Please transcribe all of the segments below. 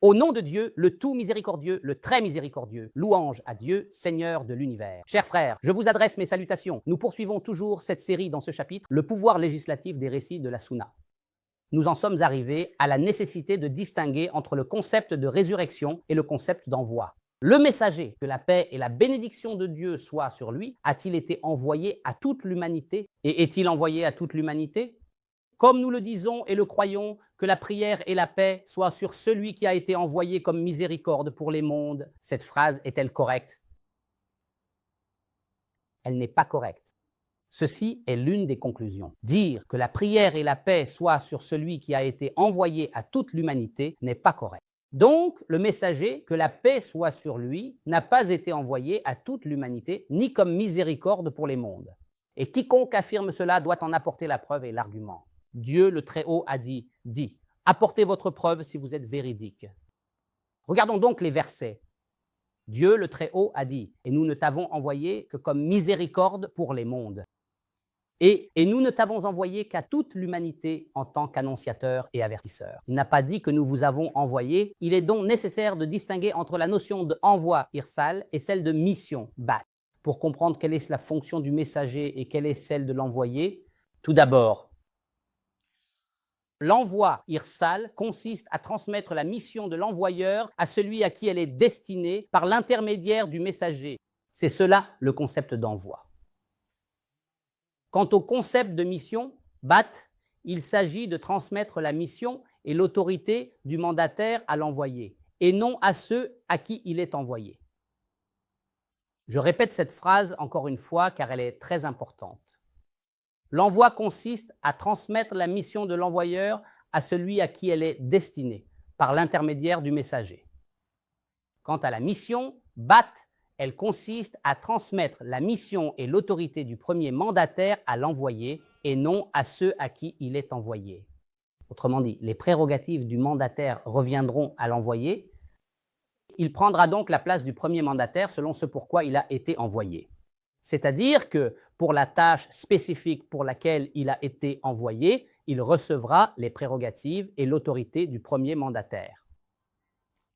Au nom de Dieu, le tout miséricordieux, le très miséricordieux, louange à Dieu, Seigneur de l'univers. Chers frères, je vous adresse mes salutations. Nous poursuivons toujours cette série dans ce chapitre, le pouvoir législatif des récits de la Sunna. Nous en sommes arrivés à la nécessité de distinguer entre le concept de résurrection et le concept d'envoi. Le messager, que la paix et la bénédiction de Dieu soient sur lui, a-t-il été envoyé à toute l'humanité? Et est-il envoyé à toute l'humanité? Comme nous le disons et le croyons, que la prière et la paix soient sur celui qui a été envoyé comme miséricorde pour les mondes. Cette phrase est-elle correcte? Elle n'est pas correcte. Ceci est l'une des conclusions. Dire que la prière et la paix soient sur celui qui a été envoyé à toute l'humanité n'est pas correct. Donc, le messager, que la paix soit sur lui, n'a pas été envoyé à toute l'humanité, ni comme miséricorde pour les mondes. Et quiconque affirme cela doit en apporter la preuve et l'argument. Dieu le Très-Haut a dit, apportez votre preuve si vous êtes véridique. Regardons donc les versets. Dieu le Très-Haut a dit, et nous ne t'avons envoyé que comme miséricorde pour les mondes. Et nous ne t'avons envoyé qu'à toute l'humanité en tant qu'annonciateur et avertisseur. Il n'a pas dit que nous vous avons envoyé. Il est donc nécessaire de distinguer entre la notion de envoi, irsal, et celle de mission, bat. Pour comprendre quelle est la fonction du messager et quelle est celle de l'envoyé, tout d'abord, l'envoi, irsal, consiste à transmettre la mission de l'envoyeur à celui à qui elle est destinée par l'intermédiaire du messager. C'est cela le concept d'envoi. Quant au concept de mission, bat, il s'agit de transmettre la mission et l'autorité du mandataire à l'envoyé, et non à ceux à qui il est envoyé. Je répète cette phrase encore une fois car elle est très importante. L'envoi consiste à transmettre la mission de l'envoyeur à celui à qui elle est destinée, par l'intermédiaire du messager. Quant à la mission, bat, elle consiste à transmettre la mission et l'autorité du premier mandataire à l'envoyé et non à ceux à qui il est envoyé. Autrement dit, les prérogatives du mandataire reviendront à l'envoyé. Il prendra donc la place du premier mandataire selon ce pourquoi il a été envoyé. C'est-à-dire que pour la tâche spécifique pour laquelle il a été envoyé, il recevra les prérogatives et l'autorité du premier mandataire.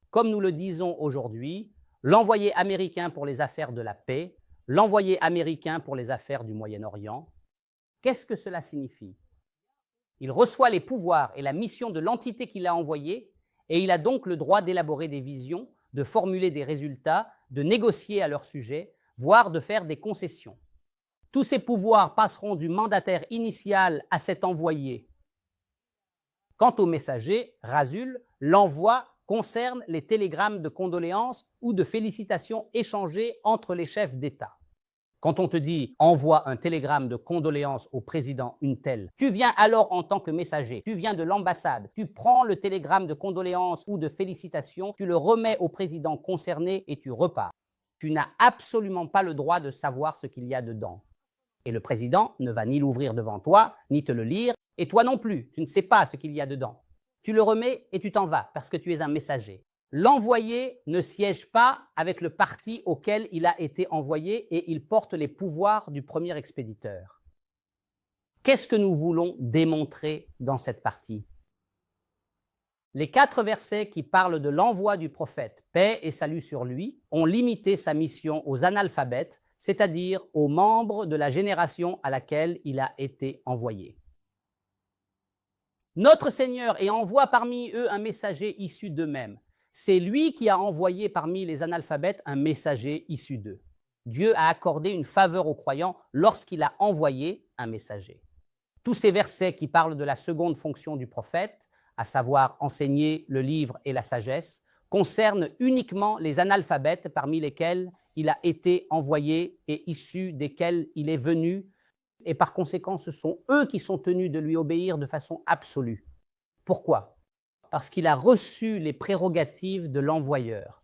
Comme nous le disons aujourd'hui, l'envoyé américain pour les affaires de la paix, l'envoyé américain pour les affaires du Moyen-Orient. Qu'est-ce que cela signifie? Il reçoit les pouvoirs et la mission de l'entité qu'il a envoyée et il a donc le droit d'élaborer des visions, de formuler des résultats, de négocier à leur sujet, voire de faire des concessions. Tous ces pouvoirs passeront du mandataire initial à cet envoyé. Quant au messager, Rasul, l'envoi concerne les télégrammes de condoléances ou de félicitations échangés entre les chefs d'État. Quand on te dit « envoie un télégramme de condoléances au président Untel », tu viens alors en tant que messager, tu viens de l'ambassade, tu prends le télégramme de condoléances ou de félicitations, tu le remets au président concerné et tu repars. Tu n'as absolument pas le droit de savoir ce qu'il y a dedans. Et le président ne va ni l'ouvrir devant toi, ni te le lire, et toi non plus, tu ne sais pas ce qu'il y a dedans. Tu le remets et tu t'en vas parce que tu es un messager. L'envoyé ne siège pas avec le parti auquel il a été envoyé et il porte les pouvoirs du premier expéditeur. Qu'est-ce que nous voulons démontrer dans cette partie? Les 4 versets qui parlent de l'envoi du prophète, paix et salut sur lui, ont limité sa mission aux analphabètes, c'est-à-dire aux membres de la génération à laquelle il a été envoyé. Notre Seigneur et envoie parmi eux un messager issu d'eux-mêmes. C'est lui qui a envoyé parmi les analphabètes un messager issu d'eux. Dieu a accordé une faveur aux croyants lorsqu'il a envoyé un messager. Tous ces versets qui parlent de la seconde fonction du prophète, à savoir enseigner le livre et la sagesse, concernent uniquement les analphabètes parmi lesquels il a été envoyé et issus desquels il est venu. Et par conséquent, ce sont eux qui sont tenus de lui obéir de façon absolue. Pourquoi? Parce qu'il a reçu les prérogatives de l'envoyeur.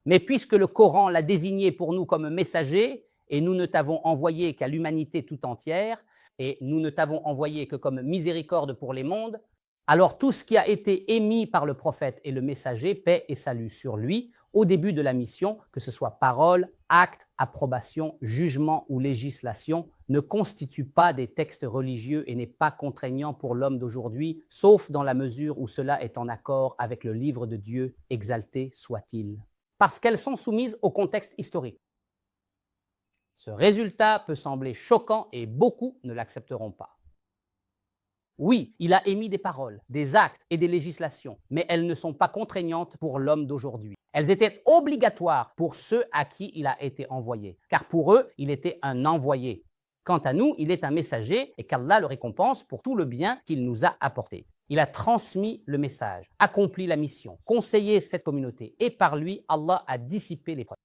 Mais puisque le Coran l'a désigné pour nous comme messager, et nous ne t'avons envoyé qu'à l'humanité tout entière, et nous ne t'avons envoyé que comme miséricorde pour les mondes, alors tout ce qui a été émis par le prophète et le messager, paix et salut sur lui, au début de la mission, que ce soit parole, acte, approbation, jugement ou législation, ne constitue pas des textes religieux et n'est pas contraignant pour l'homme d'aujourd'hui, sauf dans la mesure où cela est en accord avec le livre de Dieu, exalté soit-il. Parce qu'elles sont soumises au contexte historique. Ce résultat peut sembler choquant et beaucoup ne l'accepteront pas. Oui, il a émis des paroles, des actes et des législations, mais elles ne sont pas contraignantes pour l'homme d'aujourd'hui. Elles étaient obligatoires pour ceux à qui il a été envoyé, car pour eux, il était un envoyé. Quant à nous, il est un messager et qu'Allah le récompense pour tout le bien qu'il nous a apporté. Il a transmis le message, accompli la mission, conseillé cette communauté et par lui, Allah a dissipé les preuves.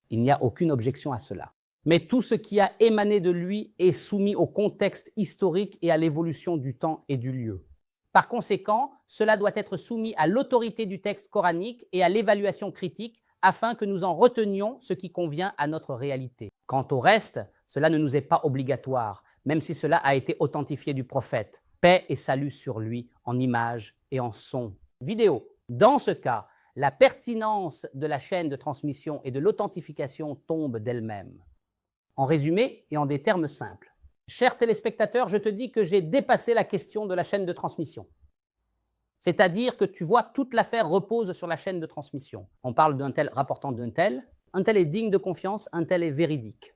Il n'y a aucune objection à cela. Mais tout ce qui a émané de lui est soumis au contexte historique et à l'évolution du temps et du lieu. Par conséquent, cela doit être soumis à l'autorité du texte coranique et à l'évaluation critique afin que nous en retenions ce qui convient à notre réalité. Quant au reste, cela ne nous est pas obligatoire, même si cela a été authentifié du prophète. Paix et salut sur lui en images et en son. Vidéo. Dans ce cas, la pertinence de la chaîne de transmission et de l'authentification tombe d'elle-même. En résumé et en des termes simples, chers téléspectateurs, je te dis que j'ai dépassé la question de la chaîne de transmission. C'est-à-dire que tu vois, toute l'affaire repose sur la chaîne de transmission. On parle d'un tel rapportant d'un tel, un tel est digne de confiance, un tel est véridique.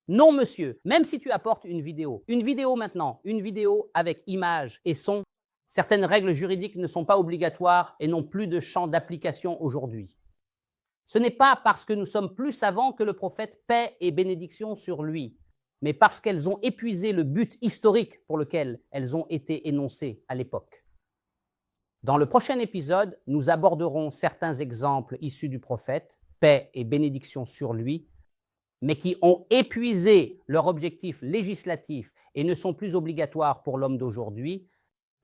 Non, monsieur, même si tu apportes une vidéo maintenant, une vidéo avec image et son, certaines règles juridiques ne sont pas obligatoires et n'ont plus de champ d'application aujourd'hui. Ce n'est pas parce que nous sommes plus savants que le prophète, paix et bénédiction sur lui, mais parce qu'elles ont épuisé le but historique pour lequel elles ont été énoncées à l'époque. Dans le prochain épisode, nous aborderons certains exemples issus du prophète, paix et bénédiction sur lui, mais qui ont épuisé leur objectif législatif et ne sont plus obligatoires pour l'homme d'aujourd'hui.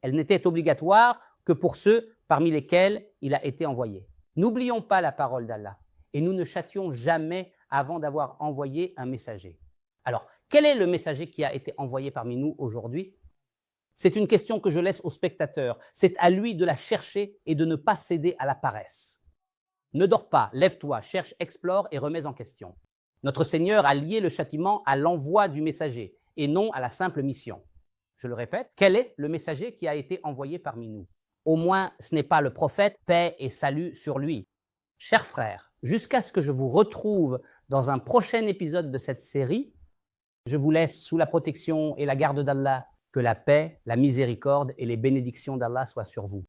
Elles n'étaient obligatoires que pour ceux parmi lesquels il a été envoyé. N'oublions pas la parole d'Allah et nous ne châtions jamais avant d'avoir envoyé un messager. Alors, quel est le messager qui a été envoyé parmi nous aujourd'hui? C'est une question que je laisse au spectateur. C'est à lui de la chercher et de ne pas céder à la paresse. Ne dors pas, lève-toi, cherche, explore et remets en question. Notre Seigneur a lié le châtiment à l'envoi du messager et non à la simple mission. Je le répète, quel est le messager qui a été envoyé parmi nous? Au moins, ce n'est pas le prophète, paix et salut sur lui. Chers frères, jusqu'à ce que je vous retrouve dans un prochain épisode de cette série, je vous laisse sous la protection et la garde d'Allah. Que la paix, la miséricorde et les bénédictions d'Allah soient sur vous.